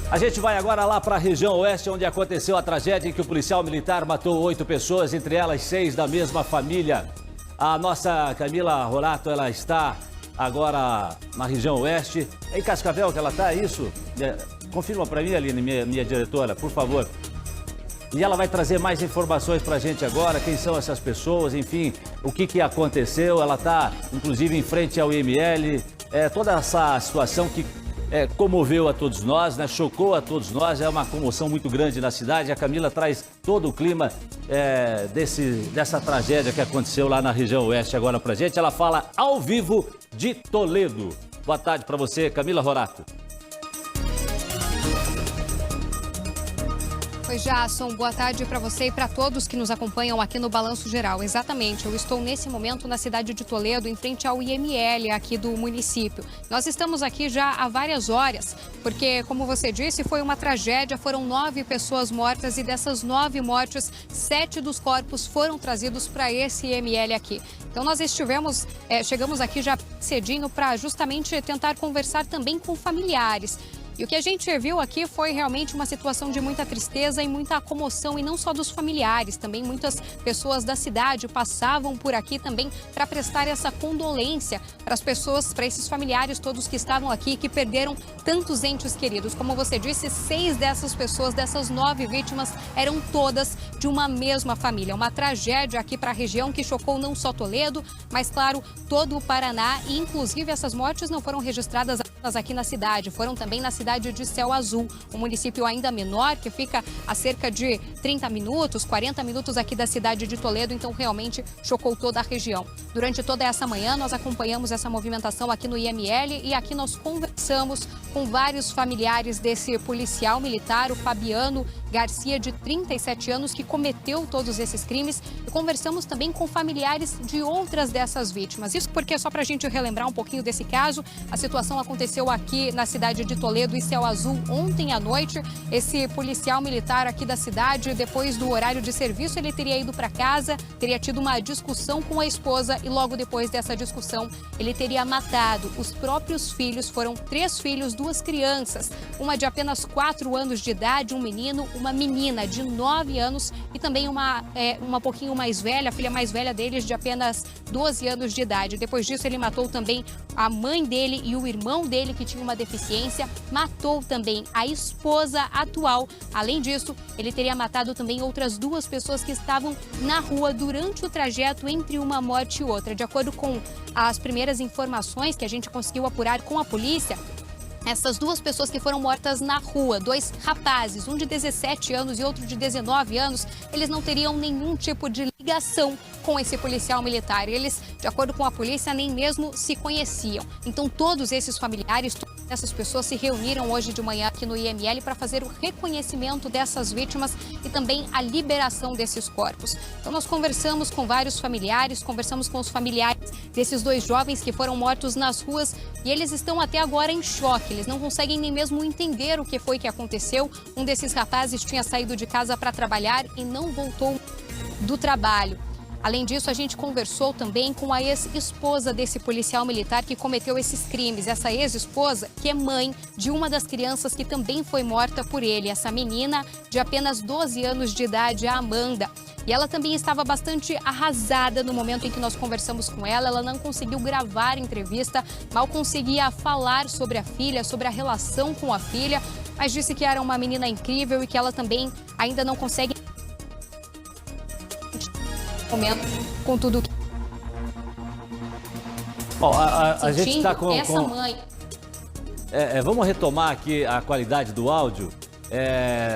A gente vai agora lá para a região oeste, onde aconteceu a tragédia em que o policial militar matou 8 pessoas, entre elas 6 da mesma família. A nossa Camila Rorato, ela está agora na região oeste. É em Cascavel que ela está, é isso? Confirma para mim, Aline, minha diretora, por favor. E ela vai trazer mais informações para a gente agora, quem são essas pessoas, enfim, o que aconteceu. Ela está, inclusive, em frente ao IML. Toda essa situação que comoveu a todos nós, né? Chocou a todos nós, é uma comoção muito grande na cidade. A Camila traz todo o clima dessa tragédia que aconteceu lá na região oeste agora pra gente. Ela fala ao vivo de Toledo. Boa tarde para você, Camila Rorato. Oi, Jasson, boa tarde para você e para todos que nos acompanham aqui no Balanço Geral. Exatamente, eu estou nesse momento na cidade de Toledo, em frente ao IML aqui do município. Nós estamos aqui já há várias horas, porque, como você disse, foi uma tragédia, foram 9 pessoas mortas e dessas 9 mortes, 7 dos corpos foram trazidos para esse IML aqui. Então nós chegamos aqui já cedinho para justamente tentar conversar também com familiares. E o que a gente viu aqui foi realmente uma situação de muita tristeza e muita comoção, e não só dos familiares, também muitas pessoas da cidade passavam por aqui também para prestar essa condolência para as pessoas, para esses familiares todos que estavam aqui, que perderam tantos entes queridos. Como você disse, 6 dessas pessoas, dessas 9 vítimas, eram todas de uma mesma família. Uma tragédia aqui para a região que chocou não só Toledo, mas, claro, todo o Paraná. E, inclusive, essas mortes não foram registradas apenas aqui na cidade, foram também na cidade de Céu Azul, um município ainda menor, que fica a cerca de 30 minutos, 40 minutos aqui da cidade de Toledo, então realmente chocou toda a região. Durante toda essa manhã, nós acompanhamos essa movimentação aqui no IML e aqui nós conversamos com vários familiares desse policial militar, o Fabiano Garcia, de 37 anos, que cometeu todos esses crimes, e conversamos também com familiares de outras dessas vítimas. Isso porque, só para a gente relembrar um pouquinho desse caso, a situação aconteceu aqui na cidade de Toledo e Céu Azul ontem à noite. Esse policial militar aqui da cidade, depois do horário de serviço, ele teria ido para casa, teria tido uma discussão com a esposa e logo depois dessa discussão ele teria matado os próprios filhos. Foram 3 filhos, 2 crianças, uma de apenas 4 anos de idade, um menino, uma menina de 9 anos e também uma pouquinho mais velha, a filha mais velha deles, de apenas 12 anos de idade. Depois disso, ele matou também a mãe dele e o irmão dele, que tinha uma deficiência, matou também a esposa atual. Além disso, ele teria matado também outras 2 pessoas que estavam na rua durante o trajeto entre uma morte e outra. De acordo com as primeiras informações que a gente conseguiu apurar com a polícia, essas 2 pessoas que foram mortas na rua, 2 rapazes, um de 17 anos e outro de 19 anos, eles não teriam nenhum tipo de ligação com esse policial militar. Eles, de acordo com a polícia, nem mesmo se conheciam. Então, todos esses familiares, todas essas pessoas se reuniram hoje de manhã aqui no IML para fazer o reconhecimento dessas vítimas e também a liberação desses corpos. Então, nós conversamos com vários familiares, conversamos com os familiares desses 2 jovens que foram mortos nas ruas e eles estão até agora em choque. Eles não conseguem nem mesmo entender o que foi que aconteceu. Um desses rapazes tinha saído de casa para trabalhar e não voltou do trabalho. Além disso, a gente conversou também com a ex-esposa desse policial militar que cometeu esses crimes. Essa ex-esposa, que é mãe de uma das crianças que também foi morta por ele. Essa menina de apenas 12 anos de idade, a Amanda. E ela também estava bastante arrasada no momento em que nós conversamos com ela. Ela não conseguiu gravar a entrevista, mal conseguia falar sobre a filha, sobre a relação com a filha, mas disse que era uma menina incrível e que ela também ainda não consegue momento com tudo que... Bom, a gente está com essa mãe. Vamos retomar aqui a qualidade do áudio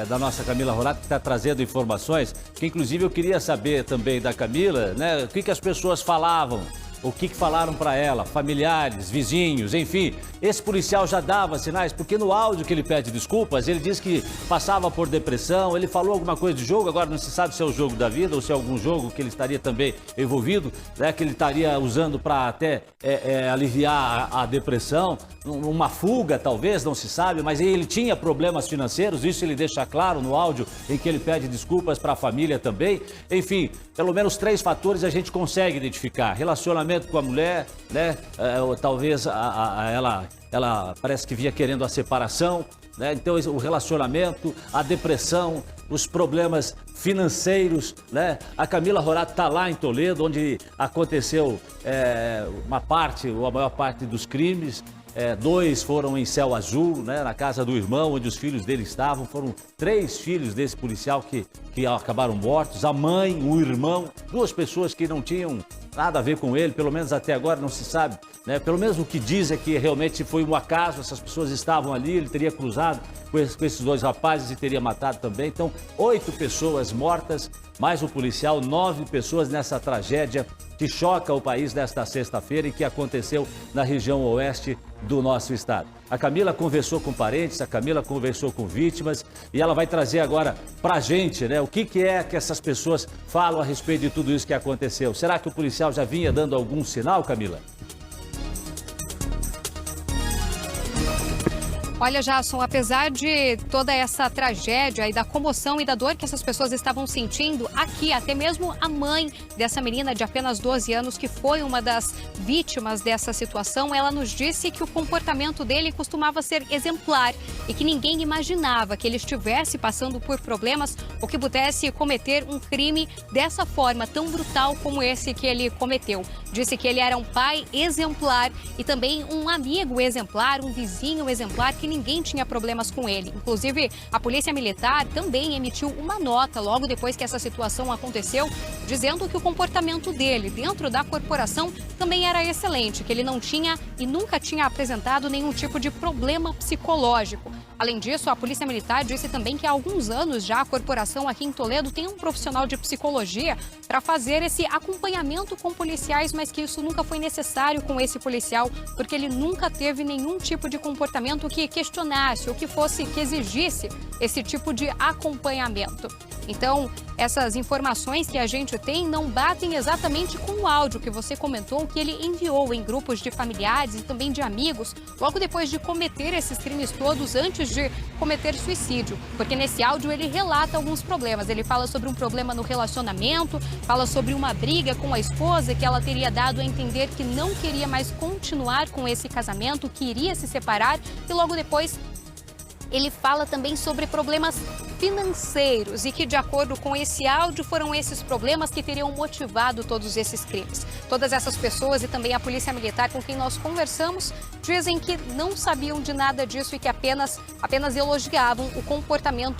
da nossa Camila Rorato, que está trazendo informações, que inclusive eu queria saber também da Camila, né, o que as pessoas falavam, o que falaram para ela, familiares, vizinhos, enfim. Esse policial já dava sinais, porque no áudio que ele pede desculpas, ele diz que passava por depressão, ele falou alguma coisa de jogo, agora não se sabe se é o jogo da vida ou se é algum jogo que ele estaria também envolvido, né, que ele estaria usando para até aliviar a depressão, uma fuga talvez, não se sabe, mas ele tinha problemas financeiros, isso ele deixa claro no áudio em que ele pede desculpas para a família também. Enfim, pelo menos 3 fatores a gente consegue identificar: relacionamento com a mulher, né? Talvez ela parece que vinha querendo a separação, né? Então o relacionamento, a depressão, os problemas financeiros, né? A Camila Horato está lá em Toledo, onde aconteceu uma parte, ou a maior parte dos crimes. 2 foram em Céu Azul, né, na casa do irmão, onde os filhos dele estavam. Foram 3 filhos desse policial que acabaram mortos. A mãe, o irmão, 2 pessoas que não tinham nada a ver com ele, pelo menos até agora não se sabe, né? Pelo menos o que diz é que realmente foi um acaso, essas pessoas estavam ali, ele teria cruzado com esses 2 rapazes e teria matado também. Então, 8 pessoas mortas, mais o policial, 9 pessoas nessa tragédia que choca o país nesta sexta-feira e que aconteceu na região oeste do nosso estado. A Camila conversou com parentes, a Camila conversou com vítimas e ela vai trazer agora pra gente, né, o que é que essas pessoas falam a respeito de tudo isso que aconteceu. Será que o policial já vinha dando algum sinal, Camila? Olha, Jasson, apesar de toda essa tragédia e da comoção e da dor que essas pessoas estavam sentindo aqui, até mesmo a mãe dessa menina de apenas 12 anos, que foi uma das vítimas dessa situação, ela nos disse que o comportamento dele costumava ser exemplar e que ninguém imaginava que ele estivesse passando por problemas ou que pudesse cometer um crime dessa forma, tão brutal como esse que ele cometeu. Disse que ele era um pai exemplar e também um amigo exemplar, um vizinho exemplar, que ninguém tinha problemas com ele. Inclusive, a Polícia Militar também emitiu uma nota logo depois que essa situação aconteceu, dizendo que o comportamento dele dentro da corporação também era excelente, que ele não tinha e nunca tinha apresentado nenhum tipo de problema psicológico. Além disso, a Polícia Militar disse também que há alguns anos já a corporação aqui em Toledo tem um profissional de psicologia para fazer esse acompanhamento com policiais, mas que isso nunca foi necessário com esse policial, porque ele nunca teve nenhum tipo de comportamento que questionasse ou que exigisse esse tipo de acompanhamento. Então, essas informações que a gente tem não batem exatamente com o áudio que você comentou, que ele enviou em grupos de familiares e também de amigos, logo depois de cometer esses crimes todos, antes de cometer suicídio. Porque nesse áudio ele relata alguns problemas. Ele fala sobre um problema no relacionamento, fala sobre uma briga com a esposa, que ela teria dado a entender que não queria mais continuar com esse casamento, que iria se separar, e logo depois ele fala também sobre problemas financeiros e que, de acordo com esse áudio, foram esses problemas que teriam motivado todos esses crimes. Todas essas pessoas e também a Polícia Militar com quem nós conversamos dizem que não sabiam de nada disso e que apenas elogiavam o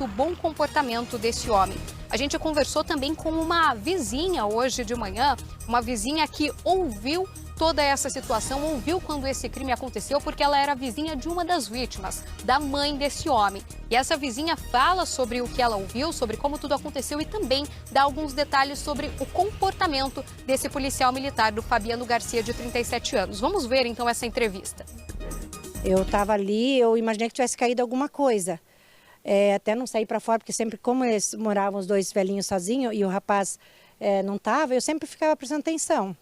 bom comportamento desse homem. A gente conversou também com uma vizinha hoje de manhã, uma vizinha que ouviu toda essa situação, ouviu quando esse crime aconteceu, porque ela era vizinha de uma das vítimas, da mãe desse homem. E essa vizinha fala sobre o que ela ouviu, sobre como tudo aconteceu e também dá alguns detalhes sobre o comportamento desse policial militar, do Fabiano Garcia, de 37 anos. Vamos ver então essa entrevista. Eu estava ali, eu imaginei que tivesse caído alguma coisa. Até não saí para fora, porque sempre, como eles moravam os 2 velhinhos sozinhos e o rapaz não estava, eu sempre ficava prestando atenção.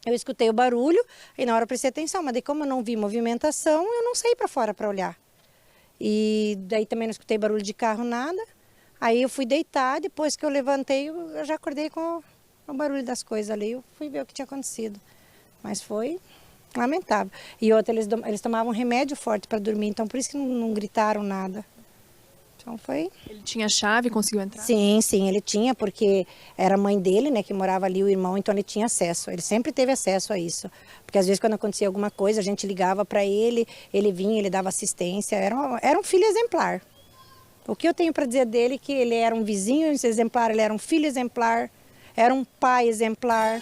Eu escutei o barulho e na hora eu prestei atenção, mas daí como eu não vi movimentação, eu não saí para fora para olhar. E daí também não escutei barulho de carro, nada. Aí eu fui deitar, depois que eu levantei, eu já acordei com o barulho das coisas ali. Eu fui ver o que tinha acontecido. Mas foi lamentável. E outra, eles tomavam remédio forte para dormir, então por isso que não gritaram nada. Então foi... Ele tinha chave, conseguiu entrar? Sim, ele tinha, porque era a mãe dele, né, que morava ali, o irmão, então ele tinha acesso. Ele sempre teve acesso a isso. Porque às vezes quando acontecia alguma coisa, a gente ligava para ele, ele vinha, ele dava assistência. Era um filho exemplar. O que eu tenho para dizer dele é que ele era um vizinho exemplar, ele era um filho exemplar, era um pai exemplar.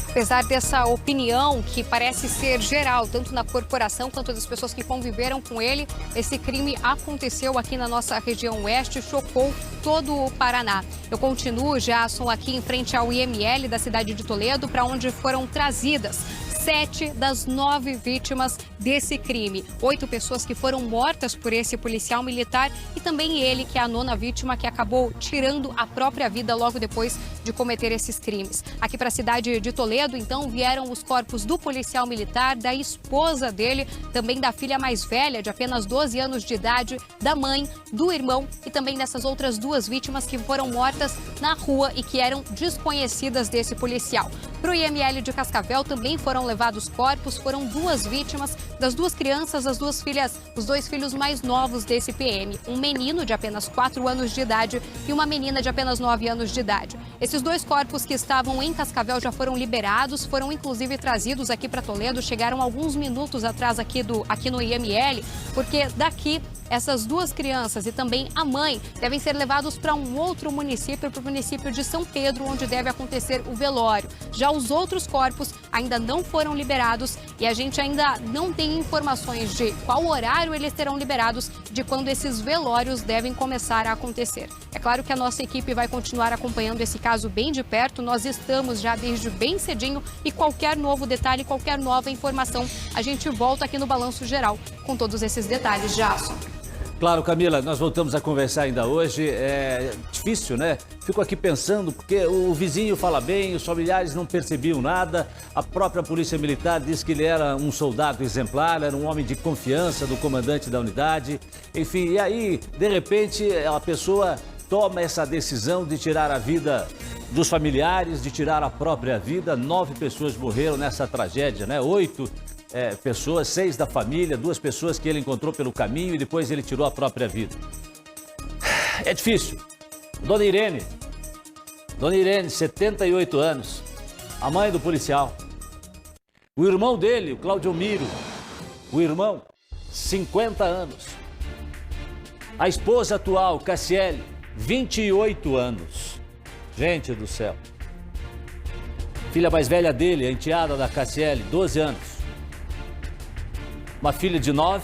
Apesar dessa opinião que parece ser geral, tanto na corporação quanto das pessoas que conviveram com ele, esse crime aconteceu aqui na nossa região oeste, chocou todo o Paraná. Eu continuo, Jasson, aqui em frente ao IML da cidade de Toledo, para onde foram trazidas 7 das 9 vítimas desse crime. 8 pessoas que foram mortas por esse policial militar e também ele, que é a 9ª vítima, que acabou tirando a própria vida logo depois de cometer esses crimes. Aqui para a cidade de Toledo, então, vieram os corpos do policial militar, da esposa dele, também da filha mais velha, de apenas 12 anos de idade, da mãe, do irmão e também dessas outras duas vítimas que foram mortas na rua e que eram desconhecidas desse policial. Para o IML de Cascavel também foram levados corpos, foram duas vítimas das duas crianças, as duas filhas, os dois filhos mais novos desse PM. Um menino de apenas 4 anos de idade e uma menina de apenas 9 anos de idade. Esses dois corpos que estavam em Cascavel já foram liberados, foram inclusive trazidos aqui para Toledo, chegaram alguns minutos atrás aqui no IML, porque daqui essas duas crianças e também a mãe devem ser levados para um outro município, para o município de São Pedro, onde deve acontecer o velório. Já os outros corpos ainda não foram liberados e a gente ainda não tem informações de qual horário eles serão liberados, de quando esses velórios devem começar a acontecer. É claro que a nossa equipe vai continuar acompanhando esse caso bem de perto, nós estamos já desde bem cedinho e qualquer novo detalhe, qualquer nova informação, a gente volta aqui no Balanço Geral com todos esses detalhes, Jason. Claro, Camila, nós voltamos a conversar ainda hoje. É difícil, né? Fico aqui pensando, porque o vizinho fala bem, os familiares não percebiam nada. A própria Polícia Militar diz que ele era um soldado exemplar, era um homem de confiança do comandante da unidade. Enfim, e aí, de repente, a pessoa toma essa decisão de tirar a vida dos familiares, de tirar a própria vida. 9 pessoas morreram nessa tragédia, né? 8 pessoas, 6 da família, 2 pessoas que ele encontrou pelo caminho e depois ele tirou a própria vida. É difícil. Dona Irene, 78 anos, a mãe do policial. O irmão dele, o Claudio Miro, o irmão, 50 anos. A esposa atual, Cassiele, 28 anos. Gente do céu. Filha mais velha dele, a enteada da Cassiele, 12 anos. Uma filha de 9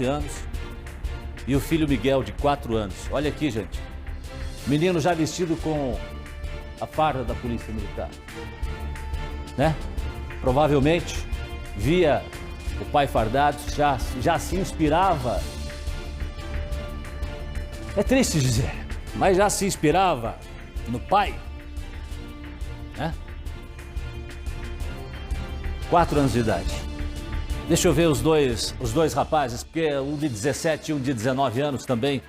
anos e o filho Miguel, de 4 anos. Olha aqui, gente. Menino já vestido com a farda da Polícia Militar. Né? Provavelmente via o pai fardado, já se inspirava. É triste dizer, mas já se inspirava no pai. Né? 4 anos de idade. Deixa eu ver os dois rapazes, porque um de 17 e um de 19 anos também.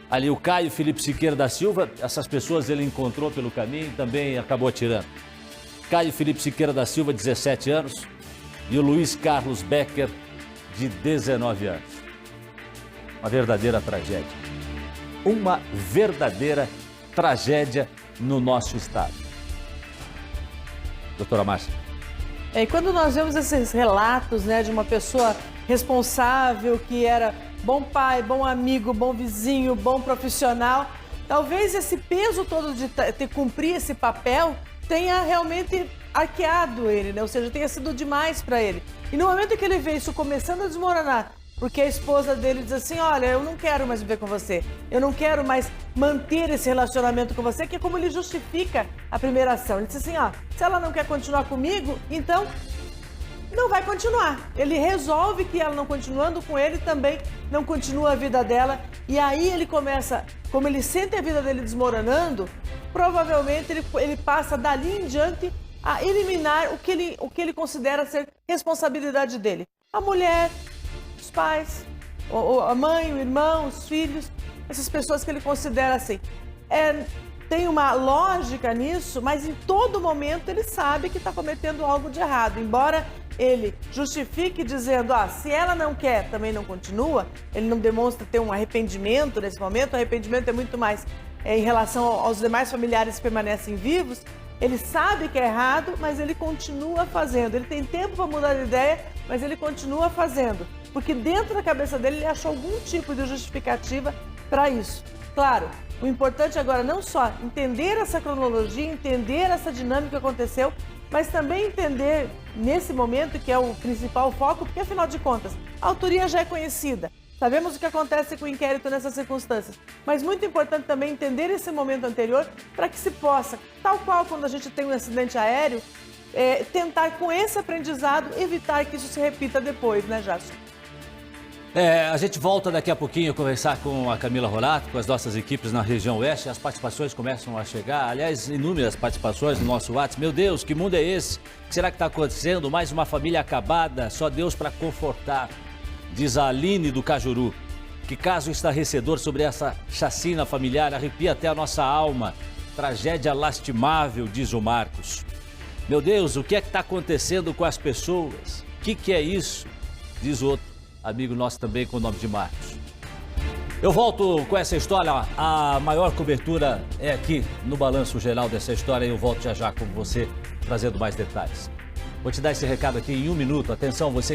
Ali o Caio Felipe Siqueira da Silva, essas pessoas ele encontrou pelo caminho e também acabou atirando. Caio Felipe Siqueira da Silva, 17 anos, e o Luiz Carlos Becker, de 19 anos. Uma verdadeira tragédia. Uma verdadeira tragédia no nosso estado. Doutora Márcia. E quando nós vemos esses relatos, né, de uma pessoa responsável, que era bom pai, bom amigo, bom vizinho, bom profissional, talvez esse peso todo de cumprir esse papel tenha realmente arqueado ele, né? Ou seja, tenha sido demais para ele. E no momento que ele vê isso começando a desmoronar, porque a esposa dele diz assim, olha, eu não quero mais viver com você, eu não quero mais manter esse relacionamento com você, que é como ele justifica a primeira ação. Ele diz assim, ó, se ela não quer continuar comigo, então não vai continuar. Ele resolve que ela não continuando com ele também não continua a vida dela. E aí ele começa, como ele sente a vida dele desmoronando, provavelmente ele passa dali em diante a eliminar o que ele considera ser responsabilidade dele. A mulher, os pais, a mãe, o irmão, os filhos, essas pessoas que ele considera assim. Tem uma lógica nisso, mas em todo momento ele sabe que está cometendo algo de errado. Embora ele justifique dizendo, se ela não quer, também não continua, ele não demonstra ter um arrependimento nesse momento, o arrependimento é muito mais em relação aos demais familiares que permanecem vivos. Ele sabe que é errado, mas ele continua fazendo. Ele tem tempo para mudar de ideia, mas ele continua fazendo. Porque dentro da cabeça dele, ele achou algum tipo de justificativa para isso. Claro, o importante agora não só entender essa cronologia, entender essa dinâmica que aconteceu, mas também entender nesse momento, que é o principal foco, porque afinal de contas, a autoria já é conhecida. Sabemos o que acontece com o inquérito nessas circunstâncias, mas muito importante também entender esse momento anterior para que se possa, tal qual quando a gente tem um acidente aéreo, tentar com esse aprendizado evitar que isso se repita depois, né, Jason? A gente volta daqui a pouquinho a conversar com a Camila Rorato, com as nossas equipes na região oeste. As participações começam a chegar, aliás, inúmeras participações no nosso WhatsApp. Meu Deus, que mundo é esse? O que será que está acontecendo? Mais uma família acabada, só Deus para confortar, diz a Aline do Cajuru. Que caso estarrecedor sobre essa chacina familiar, arrepia até a nossa alma. Tragédia lastimável, diz o Marcos. Meu Deus, o que é que está acontecendo com as pessoas? O que é isso? Diz outro amigo nosso também com o nome de Marcos. Eu volto com essa história, a maior cobertura é aqui no Balanço Geral dessa história e eu volto já com você, trazendo mais detalhes. Vou te dar esse recado aqui em 1 minuto. Atenção, você que